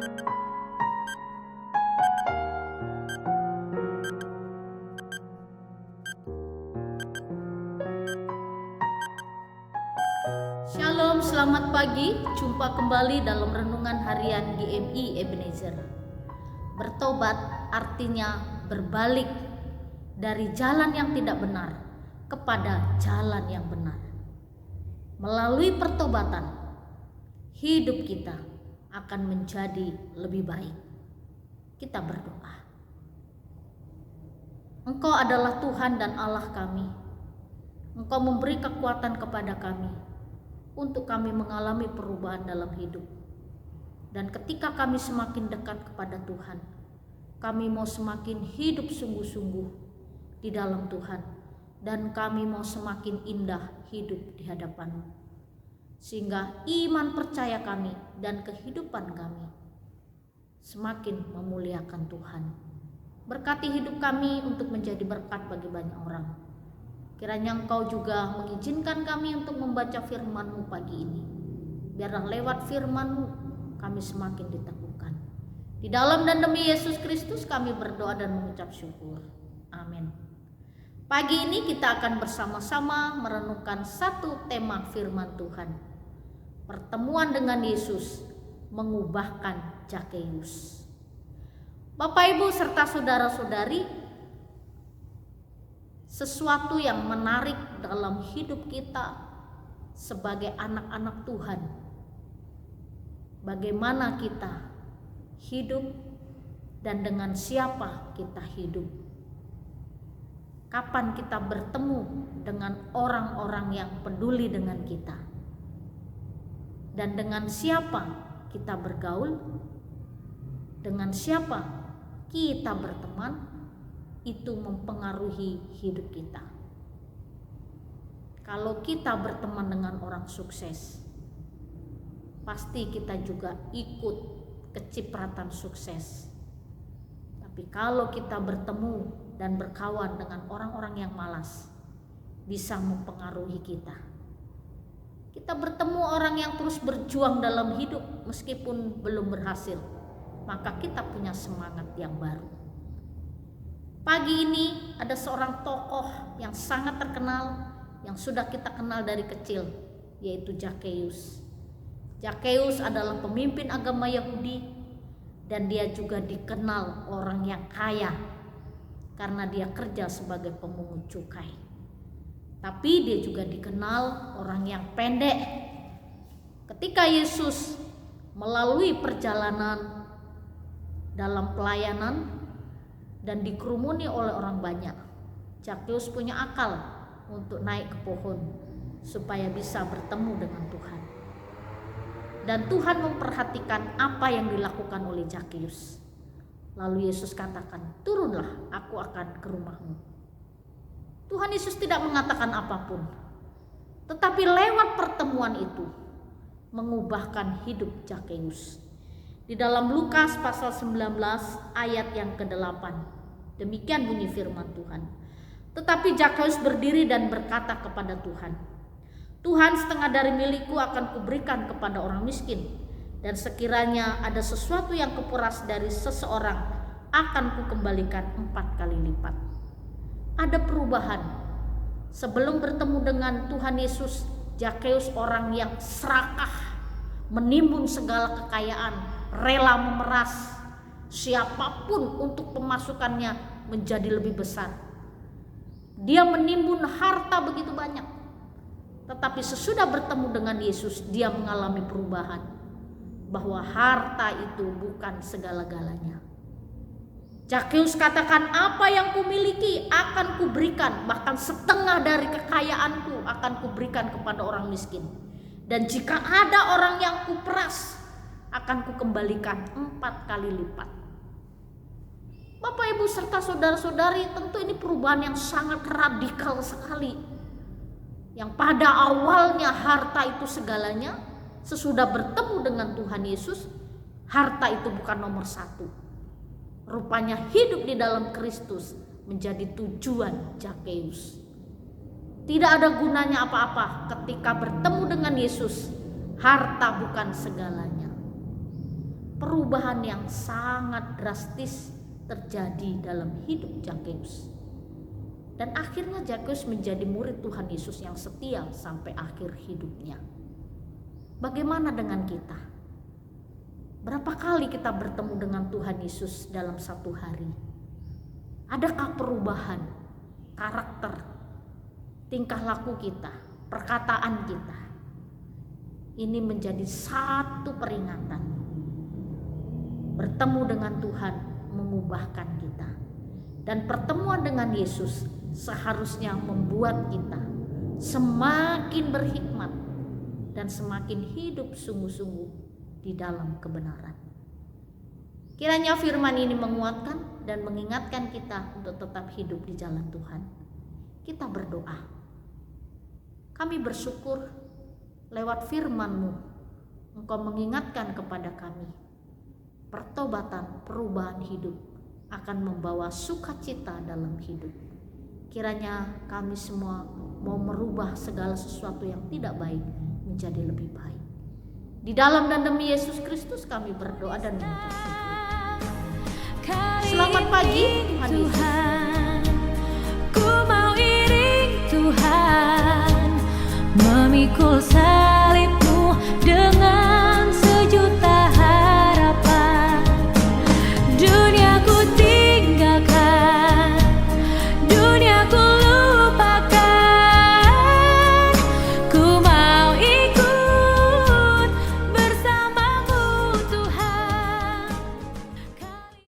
Shalom, selamat pagi. Jumpa kembali dalam renungan harian GMI Ebenezer. Bertobat artinya berbalik dari jalan yang tidak benar kepada jalan yang benar. Melalui pertobatan, hidup kita akan menjadi lebih baik. Kita berdoa. Engkau adalah Tuhan dan Allah kami. Engkau memberi kekuatan kepada kami untuk kami mengalami perubahan dalam hidup. Dan ketika kami semakin dekat kepada Tuhan, kami mau semakin hidup sungguh-sungguh di dalam Tuhan, dan kami mau semakin indah hidup di hadapan-Mu, sehingga iman percaya kami dan kehidupan kami semakin memuliakan Tuhan. Berkati hidup kami untuk menjadi berkat bagi banyak orang. Kiranya Engkau juga mengizinkan kami untuk membaca firman-Mu pagi ini. Biarlah lewat firman-Mu kami semakin diteguhkan. Di dalam dan demi Yesus Kristus kami berdoa dan mengucap syukur. Amin. Pagi ini kita akan bersama-sama merenungkan satu tema firman Tuhan. Pertemuan dengan Yesus mengubahkan Zakheus. Bapak, Ibu, serta saudara-saudari, sesuatu yang menarik dalam hidup kita sebagai anak-anak Tuhan, bagaimana kita hidup dan dengan siapa kita hidup. Kapan kita bertemu dengan orang-orang yang peduli dengan kita, dan dengan siapa kita bergaul, dengan siapa kita berteman, itu mempengaruhi hidup kita. Kalau kita berteman dengan orang sukses, pasti kita juga ikut kecipratan sukses. Tapi kalau kita bertemu dan berkawan dengan orang-orang yang malas, bisa mempengaruhi kita. Kita bertemu orang yang terus berjuang dalam hidup meskipun belum berhasil, maka kita punya semangat yang baru. Pagi ini ada seorang tokoh yang sangat terkenal, yang sudah kita kenal dari kecil, yaitu Zakheus. Zakheus adalah pemimpin agama Yahudi, dan dia juga dikenal orang yang kaya karena dia kerja sebagai pemungut cukai. Tapi dia juga dikenal orang yang pendek. Ketika Yesus melalui perjalanan dalam pelayanan dan dikerumuni oleh orang banyak, Zakheus punya akal untuk naik ke pohon supaya bisa bertemu dengan Tuhan. Dan Tuhan memperhatikan apa yang dilakukan oleh Zakheus. Lalu Yesus katakan, "Turunlah, aku akan ke rumahmu." Tuhan Yesus tidak mengatakan apapun, tetapi lewat pertemuan itu mengubahkan hidup Zakheus. Di dalam Lukas pasal 19 ayat yang ke-8, demikian bunyi firman Tuhan. Tetapi Zakheus berdiri dan berkata kepada Tuhan, "Tuhan, setengah dari milikku akan kuberikan kepada orang miskin, dan sekiranya ada sesuatu yang kuperas dari seseorang, akan kukembalikan 4 kali lipat." Ada perubahan. Sebelum bertemu dengan Tuhan Yesus, Zakheus orang yang serakah, menimbun segala kekayaan, rela memeras siapapun untuk pemasukannya menjadi lebih besar. Dia menimbun harta begitu banyak. Tetapi sesudah bertemu dengan Yesus, dia mengalami perubahan, bahwa harta itu bukan segala-galanya. Zakheus katakan, "Apa yang kumiliki akan kuberikan, bahkan setengah dari kekayaanku akan kuberikan kepada orang miskin. Dan jika ada orang yang kuperas, akan kukembalikan 4 kali lipat." Bapak, Ibu, serta saudara-saudari, tentu ini perubahan yang sangat radikal sekali. Yang pada awalnya harta itu segalanya, sesudah bertemu dengan Tuhan Yesus, harta itu bukan nomor satu. Rupanya hidup di dalam Kristus menjadi tujuan Zakheus. Tidak ada gunanya apa-apa ketika bertemu dengan Yesus, harta bukan segalanya. perubahan yang sangat drastis terjadi dalam hidup Zakheus. Dan akhirnya Zakheus menjadi murid Tuhan Yesus yang setia sampai akhir hidupnya. Bagaimana dengan kita? Berapa kali kita bertemu dengan Tuhan Yesus dalam satu hari? Adakah perubahan karakter, tingkah laku kita, perkataan kita? Ini menjadi satu peringatan. Bertemu dengan Tuhan mengubahkan kita. Dan pertemuan dengan Yesus seharusnya membuat kita semakin berhikmat dan semakin hidup sungguh-sungguh di dalam kebenaran. Kiranya firman ini menguatkan dan mengingatkan kita untuk tetap hidup di jalan Tuhan. Kita berdoa. Kami bersyukur lewat firman-Mu, Engkau mengingatkan kepada kami, pertobatan, perubahan hidup akan membawa sukacita dalam hidup. Kiranya kami semua mau merubah segala sesuatu yang tidak baik menjadi lebih baik. Di dalam dan demi Yesus Kristus kami berdoa dan mengucap syukur. Selamat pagi Tuhan. Ku mau iring Tuhan, memikul saya.